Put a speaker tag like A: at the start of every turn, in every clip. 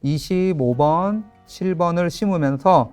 A: (25번) (7번을) 심으면서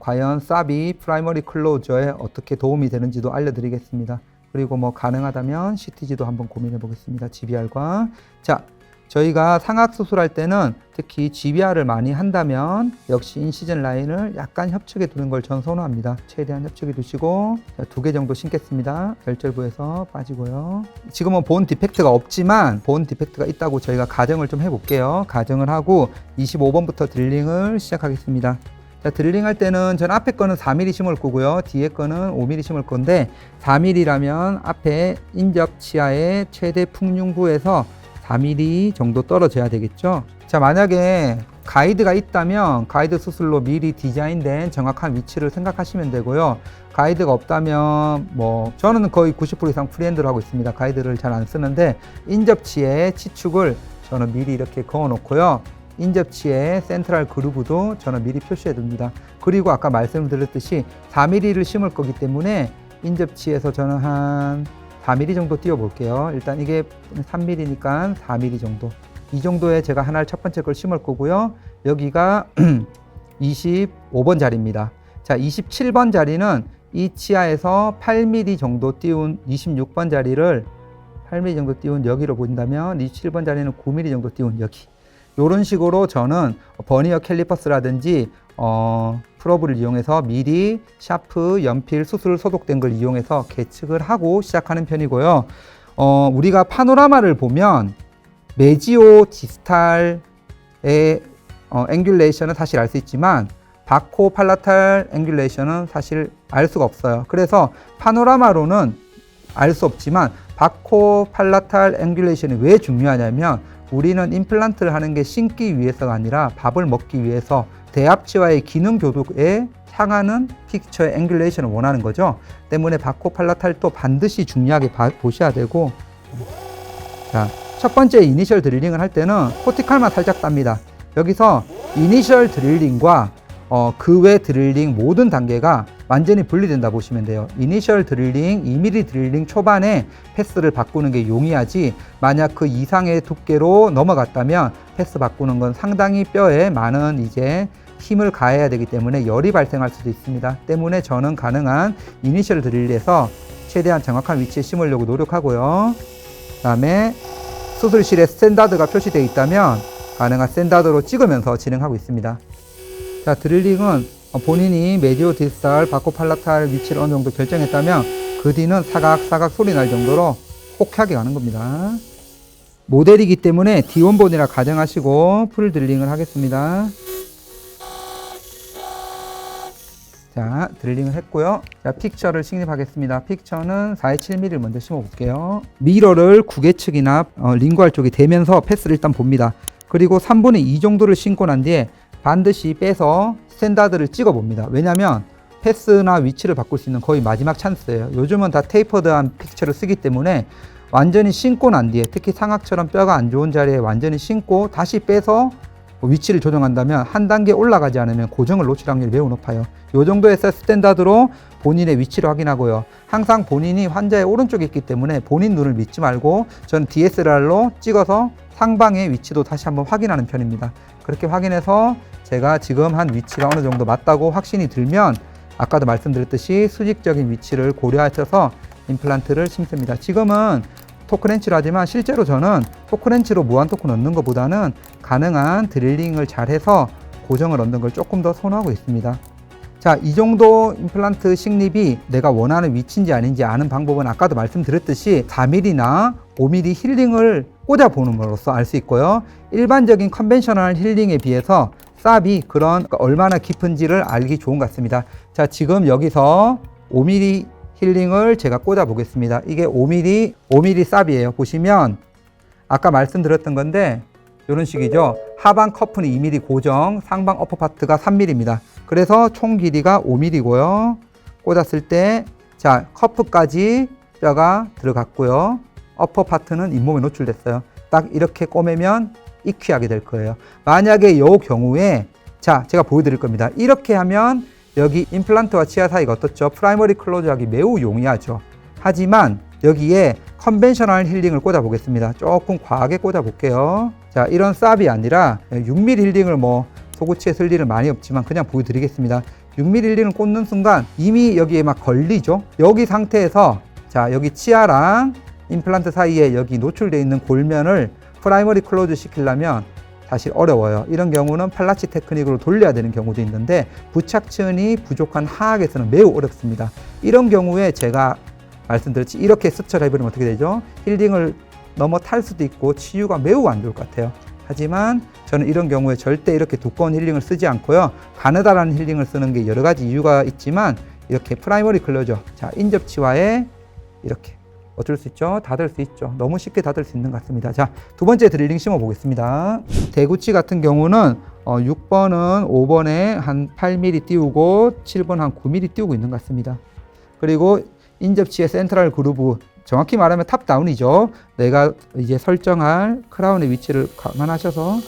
A: 과연 쌉이 프라이머리 클로저에 어떻게 도움이 되는지도 알려드리겠습니다. 그리고 가능하다면 CTG도 한번 고민해 보겠습니다. GBR과. 자, 저희가 상악 수술할 때는 특히 GBR을 많이 한다면 역시 인시전 라인을 약간 협측에 두는 걸 전 선호합니다. 최대한 협측에 두시고 2개 정도 심겠습니다. 결절부에서 빠지고요. 지금은 본 디펙트가 없지만 본 디펙트가 있다고 저희가 가정을 좀 해볼게요. 가정을 하고 25번부터 드릴링을 시작하겠습니다. 자, 드릴링 할 때는 전 앞에 거는 4mm 심을 거고요. 뒤에 거는 5mm 심을 건데 4mm라면 앞에 인접 치아의 최대 풍륜부에서 4mm 정도 떨어져야 되겠죠. 자, 만약에 가이드가 있다면 가이드 수술로 미리 디자인된 정확한 위치를 생각하시면 되고요. 가이드가 없다면 저는 거의 90% 이상 프리핸드로 하고 있습니다. 가이드를 잘 안 쓰는데 인접치의 치축을 저는 미리 이렇게 그어 놓고요. 인접치의 센트럴 그루브도 저는 미리 표시해 둡니다. 그리고 아까 말씀드렸듯이 4mm를 심을 거기 때문에 인접치에서 저는 한 4mm 정도 띄워 볼게요. 일단 이게 3mm니까 4mm 정도. 이 정도에 제가 하나를 첫 번째 걸 심을 거고요. 여기가 25번 자리입니다. 자, 27번 자리는 이 치아에서 8mm 정도 띄운 26번 자리를 8mm 정도 띄운 여기로 본다면 27번 자리는 9mm 정도 띄운 여기. 이런 식으로 저는 버니어 캘리퍼스라든지 프로브를 이용해서 미리 샤프, 연필, 수술 소독된 걸 이용해서 계측을 하고 시작하는 편이고요. 우리가 파노라마를 보면 메지오 디스탈의 앵귤레이션은 사실 알 수 있지만 바코 팔라탈 앵귤레이션은 사실 알 수가 없어요. 그래서 파노라마로는 알 수 없지만 바코 팔라탈 앵귤레이션이 왜 중요하냐면 우리는 임플란트를 하는 게 심기 위해서가 아니라 밥을 먹기 위해서 대합치와의 기능 교독에 향하는 픽처의 앵귤레이션을 원하는 거죠. 때문에 바코 팔라탈도 반드시 중요하게 보셔야 되고, 자, 첫 번째 이니셜 드릴링을 할 때는 코티칼만 살짝 땁니다. 여기서 이니셜 드릴링과 그 외 드릴링 모든 단계가 완전히 분리된다 보시면 돼요. 이니셜 드릴링, 2mm 드릴링 초반에 패스를 바꾸는 게 용이하지 만약 그 이상의 두께로 넘어갔다면 패스 바꾸는 건 상당히 뼈에 많은 이제 힘을 가해야 되기 때문에 열이 발생할 수도 있습니다. 때문에 저는 가능한 이니셜 드릴에서 최대한 정확한 위치에 심으려고 노력하고요. 그 다음에 수술실에 스탠다드가 표시되어 있다면 가능한 스탠다드로 찍으면서 진행하고 있습니다. 자, 드릴링은 본인이 메디오 디스탈, 바코 팔라탈 위치를 어느 정도 결정했다면 그 뒤는 사각 소리 날 정도로 혹하게 가는 겁니다. 모델이기 때문에 D1본이라 가정하시고 풀 드릴링을 하겠습니다. 자, 드릴링을 했고요. 자, 픽처를 식립하겠습니다. 픽처는 4.7mm를 먼저 심어 볼게요. 미러를 구개측이나 링구알 쪽에 대면서 패스를 일단 봅니다. 그리고 3분의 2 정도를 심고 난 뒤에 반드시 빼서 스탠다드를 찍어 봅니다. 왜냐면 패스나 위치를 바꿀 수 있는 거의 마지막 찬스예요. 요즘은 다 테이퍼드한 픽처를 쓰기 때문에 완전히 심고 난 뒤에 특히 상악처럼 뼈가 안 좋은 자리에 완전히 심고 다시 빼서 위치를 조정한다면 한 단계 올라가지 않으면 고정을 놓칠 확률이 매우 높아요. 이 정도에서 스탠다드로 본인의 위치를 확인하고요. 항상 본인이 환자의 오른쪽에 있기 때문에 본인 눈을 믿지 말고 저는 DSLR로 찍어서 상방의 위치도 다시 한번 확인하는 편입니다. 그렇게 확인해서 제가 지금 한 위치가 어느 정도 맞다고 확신이 들면 아까도 말씀드렸듯이 수직적인 위치를 고려하셔서 임플란트를 심습니다. 지금은 토크렌치로 하지만 실제로 저는 토크렌치로 무한 토크 넣는 것보다는 가능한 드릴링을 잘해서 고정을 얻는 걸 조금 더 선호하고 있습니다. 자, 이 정도 임플란트 식립이 내가 원하는 위치인지 아닌지 아는 방법은 아까도 말씀드렸듯이 4mm나 5mm 힐링을 꽂아보는으로써 알 수 있고요. 일반적인 컨벤셔널 힐링에 비해서 쌉이 그런 얼마나 깊은지를 알기 좋은 것 같습니다. 자, 지금 여기서 5mm 힐링을 제가 꽂아 보겠습니다. 이게 5mm 쌉이에요. 보시면 아까 말씀드렸던 건데 이런 식이죠. 하방 커프는 2mm 고정, 상방 어퍼파트가 3mm입니다. 그래서 총 길이가 5mm고요. 꽂았을 때 자, 커프까지 뼈가 들어갔고요. 어퍼파트는 잇몸에 노출됐어요. 딱 이렇게 꼬매면 이퀴하게 될 거예요. 만약에 이 경우에 자, 제가 보여드릴 겁니다. 이렇게 하면 여기 임플란트와 치아 사이가 어떻죠? 프라이머리 클로즈하기 매우 용이하죠. 하지만 여기에 컨벤셔널 힐링을 꽂아 보겠습니다. 조금 과하게 꽂아 볼게요. 자, 이런 쌉이 아니라 6mm 힐링을 뭐 소구치에 쓸 일은 많이 없지만 그냥 보여드리겠습니다. 6mm 힐링을 꽂는 순간 이미 여기에 막 걸리죠. 여기 상태에서 자, 여기 치아랑 임플란트 사이에 여기 노출되어 있는 골면을 프라이머리 클로즈 시키려면 사실 어려워요. 이런 경우는 팔라치 테크닉으로 돌려야 되는 경우도 있는데 부착층이 부족한 하악에서는 매우 어렵습니다. 이런 경우에 제가 말씀드렸지 이렇게 스쳐를 해버리면 어떻게 되죠? 힐링을 넘어 탈 수도 있고 치유가 매우 안 좋을 것 같아요. 하지만 저는 이런 경우에 절대 이렇게 두꺼운 힐링을 쓰지 않고요. 가느다란 힐링을 쓰는 게 여러 가지 이유가 있지만 이렇게 프라이머리 클로저, 자, 인접 치와에 이렇게 어쩔 수 있죠? 닫을 수 있죠. 너무 쉽게 닫을 수 있는 것 같습니다. 자, 두 번째 드릴링 심어 보겠습니다. 대구치 같은 경우는 6번은 5번에 한 8mm 띄우고 7번 한 9mm 띄우고 있는 것 같습니다. 그리고 인접치의 센트럴 그루브, 정확히 말하면 탑다운이죠. 내가 이제 설정할 크라운의 위치를 감안하셔서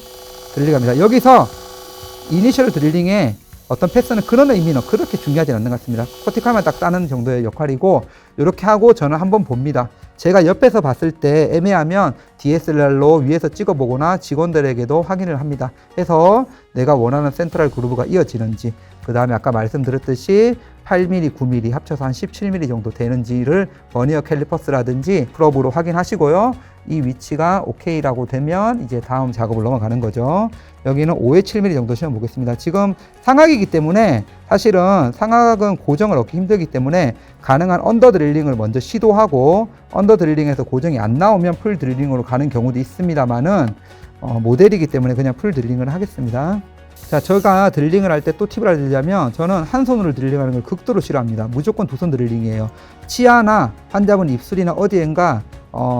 A: 드릴링합니다. 여기서 이니셜 드릴링에 어떤 패스는 그런 의미는 그렇게 중요하지 않는 것 같습니다. 코티칼만 딱 따는 정도의 역할이고 이렇게 하고 저는 한번 봅니다. 제가 옆에서 봤을 때 애매하면 DSLR로 위에서 찍어보거나 직원들에게도 확인을 합니다. 해서 내가 원하는 센트럴 그루브가 이어지는지, 그 다음에 아까 말씀드렸듯이 8mm, 9mm 합쳐서 한 17mm 정도 되는지를 버니어 캘리퍼스라든지 프로브로 확인하시고요. 이 위치가 오케이라고 되면 이제 다음 작업을 넘어가는 거죠. 여기는 5에 7mm 정도 시험 보겠습니다. 지금 상악이기 때문에 사실은 상악은 고정을 얻기 힘들기 때문에 가능한 언더 드릴링을 먼저 시도하고 언더 드릴링에서 고정이 안 나오면 풀 드릴링으로 가는 경우도 있습니다만은 모델이기 때문에 그냥 풀 드릴링을 하겠습니다. 자, 제가 드릴링을 할 때 또 팁을 알려드리자면 저는 한 손으로 드릴링하는 걸 극도로 싫어합니다. 무조건 두 손 드릴링이에요. 치아나 환자분 입술이나 어디엔가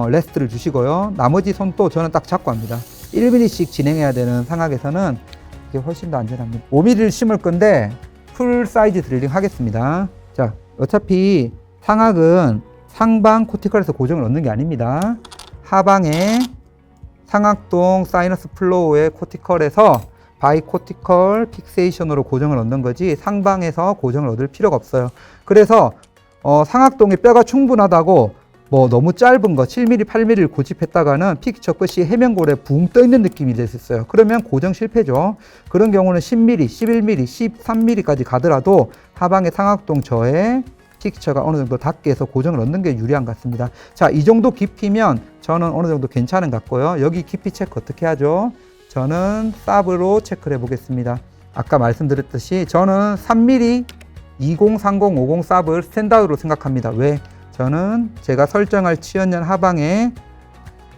A: 레스트를 주시고요. 나머지 손도 저는 딱 잡고 합니다. 1mm씩 진행해야 되는 상악에서는 이게 훨씬 더 안전합니다. 5mm를 심을 건데 풀 사이즈 드릴링 하겠습니다. 자, 어차피 상악은 상방 코티컬에서 고정을 얻는 게 아닙니다. 하방에 상악동 사이너스 플로우의 코티컬에서 바이코티컬 픽세이션으로 고정을 얻는 거지 상방에서 고정을 얻을 필요가 없어요. 그래서 상악동의 뼈가 충분하다고 뭐 너무 짧은 거 7mm, 8mm를 고집했다가는 픽처 끝이 해면골에 붕 떠 있는 느낌이 될 수 있어요. 그러면 고정 실패죠. 그런 경우는 10mm, 11mm, 13mm까지 가더라도 하방의 상악동 저에 픽처가 어느 정도 닿게 해서 고정을 얻는 게 유리한 것 같습니다. 자, 이 정도 깊이면 저는 어느 정도 괜찮은 것 같고요. 여기 깊이 체크 어떻게 하죠? 저는 쌉으로 체크를 해보겠습니다. 아까 말씀드렸듯이 저는 3mm 2030, 50 쌉을 스탠다드로 생각합니다. 왜? 저는 제가 설정할 치연연 하방에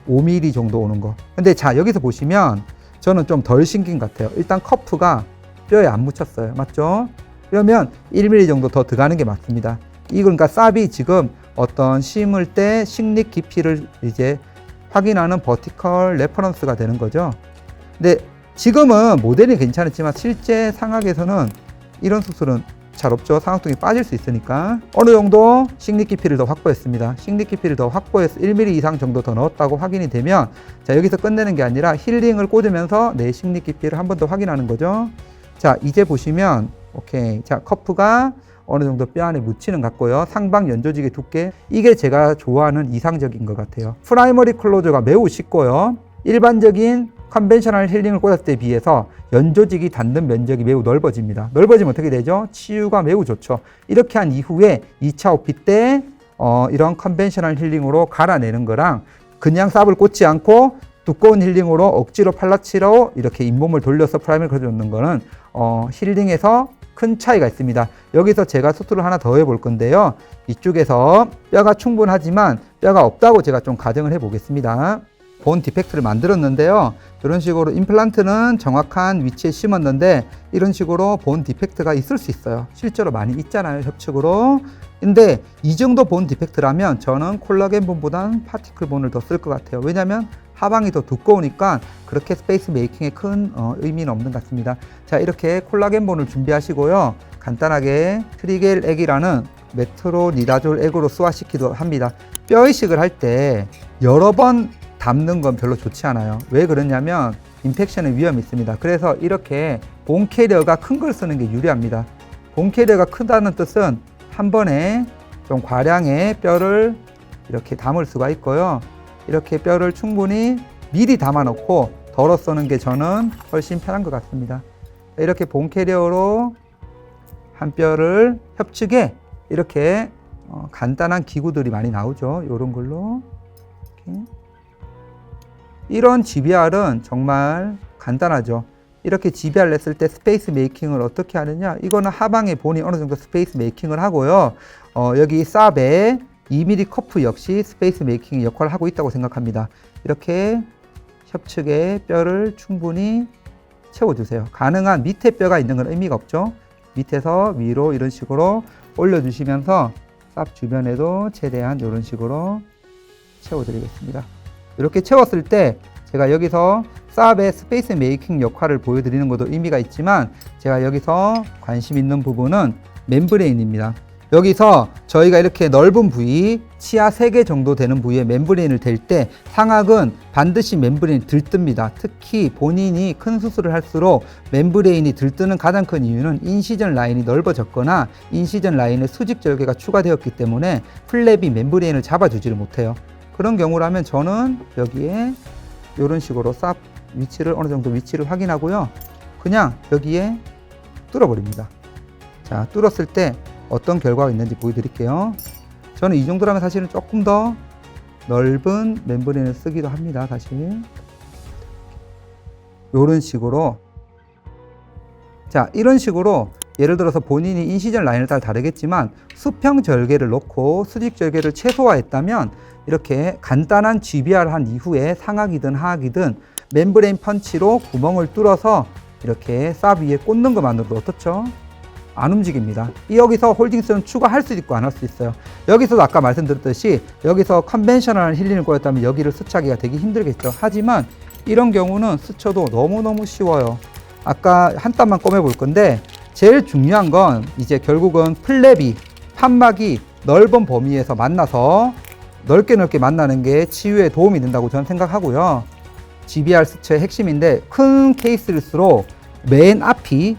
A: 5mm 정도 오는 거. 근데 자, 여기서 보시면 저는 좀 덜 신긴 것 같아요. 일단 커프가 뼈에 안 묻혔어요. 맞죠? 그러면 1mm 정도 더 들어가는 게 맞습니다. 이건 그러니까 쌉이 지금 어떤 심을 때 식립 깊이를 이제 확인하는 버티컬 레퍼런스가 되는 거죠. 근데 지금은 모델이 괜찮았지만 실제 상악에서는 이런 수술은 잘 없죠. 상악동이 빠질 수 있으니까 어느 정도 식립 깊이를 더 확보했습니다. 식립 깊이를 더 확보해서 1mm 이상 정도 더 넣었다고 확인이 되면 자, 여기서 끝내는 게 아니라 힐링을 꽂으면서 내 식립 깊이를 한 번 더 확인하는 거죠. 자, 이제 보시면 오케이. 자, 커프가 어느 정도 뼈 안에 묻히는 것 같고요. 상방 연조직의 두께, 이게 제가 좋아하는 이상적인 것 같아요. 프라이머리 클로저가 매우 쉽고요. 일반적인 컨벤셔널 힐링을 꽂았을 때에 비해서 연조직이 닿는 면적이 매우 넓어집니다. 넓어지면 어떻게 되죠? 치유가 매우 좋죠. 이렇게 한 이후에 2차 오피 때 이런 컨벤셔널 힐링으로 갈아내는 거랑 그냥 쌉을 꽂지 않고 두꺼운 힐링으로 억지로 팔라치로 이렇게 잇몸을 돌려서 프라이머를 걸어주는 거는 힐링에서 큰 차이가 있습니다. 여기서 제가 수술을 하나 더 해볼 건데요. 이쪽에서 뼈가 충분하지만 뼈가 없다고 제가 좀 가정을 해 보겠습니다. 본 디펙트를 만들었는데요. 이런 식으로 임플란트는 정확한 위치에 심었는데 이런 식으로 본 디펙트가 있을 수 있어요. 실제로 많이 있잖아요, 협측으로. 근데 이 정도 본 디펙트라면 저는 콜라겐 본보단 파티클 본을 더 쓸 것 같아요. 왜냐하면 하방이 더 두꺼우니까 그렇게 스페이스 메이킹에 큰 의미는 없는 것 같습니다. 자, 이렇게 콜라겐 본을 준비하시고요. 간단하게 트리겔 액이라는 메트로니다졸 액으로 수화시키기도 합니다. 뼈 이식을 할 때 여러 번 담는 건 별로 좋지 않아요. 왜 그러냐면 인펙션의 위험이 있습니다. 그래서 이렇게 본 캐리어가 큰 걸 쓰는 게 유리합니다. 본 캐리어가 크다는 뜻은 한 번에 좀 과량의 뼈를 이렇게 담을 수가 있고요. 이렇게 뼈를 충분히 미리 담아 놓고 덜어 쓰는 게 저는 훨씬 편한 것 같습니다. 이렇게 본 캐리어로 한 뼈를 협측에 이렇게 간단한 기구들이 많이 나오죠. 이런 걸로 이렇게. 이런 GBR은 정말 간단하죠. 이렇게 GBR 냈을 때 스페이스 메이킹을 어떻게 하느냐, 이거는 하방에 본이 어느 정도 스페이스 메이킹을 하고요. 여기 쌉의 2mm 커프 역시 스페이스 메이킹 역할을 하고 있다고 생각합니다. 이렇게 협측에 뼈를 충분히 채워주세요. 가능한 밑에 뼈가 있는 건 의미가 없죠. 밑에서 위로 이런 식으로 올려주시면서 쌉 주변에도 최대한 이런 식으로 채워드리겠습니다. 이렇게 채웠을 때 제가 여기서 쌉의 스페이스 메이킹 역할을 보여드리는 것도 의미가 있지만, 제가 여기서 관심 있는 부분은 멤브레인입니다. 여기서 저희가 이렇게 넓은 부위, 치아 3개 정도 되는 부위에 멤브레인을 댈 때 상악은 반드시 멤브레인이 들뜹니다. 특히 본인이 큰 수술을 할수록 멤브레인이 들뜨는 가장 큰 이유는 인시전 라인이 넓어졌거나 인시전 라인에 수직 절개가 추가되었기 때문에 플랩이 멤브레인을 잡아주지를 못해요. 그런 경우라면 저는 여기에 이런 식으로 쌉 위치를 어느 정도 위치를 확인하고요. 그냥 여기에 뚫어버립니다. 자, 뚫었을 때 어떤 결과가 있는지 보여드릴게요. 저는 이 정도라면 사실은 조금 더 넓은 멤브레인을 쓰기도 합니다. 사실 이런 식으로, 자, 이런 식으로 예를 들어서 본인이 인시전 라인을 따라 다르겠지만 수평 절개를 놓고 수직 절개를 최소화했다면 이렇게 간단한 GBR 한 이후에 상악이든 하악이든 멤브레인 펀치로 구멍을 뚫어서 이렇게 쌉 위에 꽂는 것만으로도 어떻죠? 안 움직입니다. 여기서 홀딩스는 추가할 수도 있고 안 할 수도 있어요. 여기서도 아까 말씀드렸듯이 여기서 컨벤셔널한 힐링을 꽂았다면 여기를 스치기가 되게 힘들겠죠. 하지만 이런 경우는 스쳐도 너무너무 쉬워요. 아까 한 땀만 꺼내 볼 건데, 제일 중요한 건 이제 결국은 플랩이, 판막이 넓은 범위에서 만나서 넓게 만나는 게 치유에 도움이 된다고 저는 생각하고요. GBR 스처의 핵심인데, 큰 케이스일수록 맨 앞이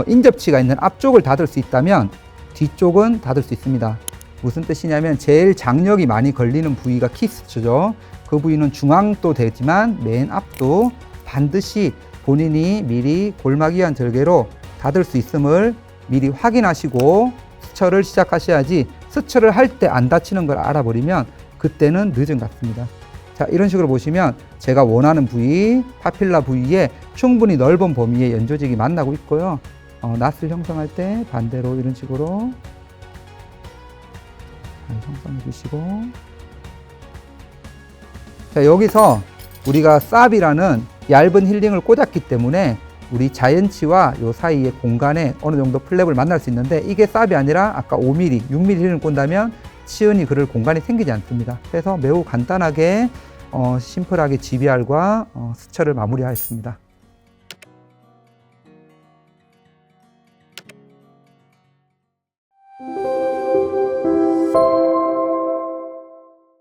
A: 인접치가 있는 앞쪽을 닫을 수 있다면 뒤쪽은 닫을 수 있습니다. 무슨 뜻이냐면 제일 장력이 많이 걸리는 부위가 키스처죠. 그 부위는 중앙도 되지만 맨 앞도 반드시 본인이 미리 골마기한 절개로 닫을 수 있음을 미리 확인하시고 스처를 시작하셔야지, 스처를 할 때 안 다치는 걸 알아버리면 그때는 늦은 것 같습니다. 자, 이런 식으로 보시면 제가 원하는 부위, 파필라 부위에 충분히 넓은 범위의 연조직이 만나고 있고요. 낫을 형성할 때 반대로 이런 식으로 형성해 주시고, 자, 여기서 우리가 쌉이라는 얇은 힐링을 꽂았기 때문에 우리 자연치와 요 사이의 공간에 어느 정도 플랩을 만날 수 있는데, 이게 쌉이 아니라 아까 5mm, 6mm 힐링을 꽂다면 치은이 그럴 공간이 생기지 않습니다. 그래서 매우 간단하게 심플하게 GBR과 스처를 마무리하였습니다.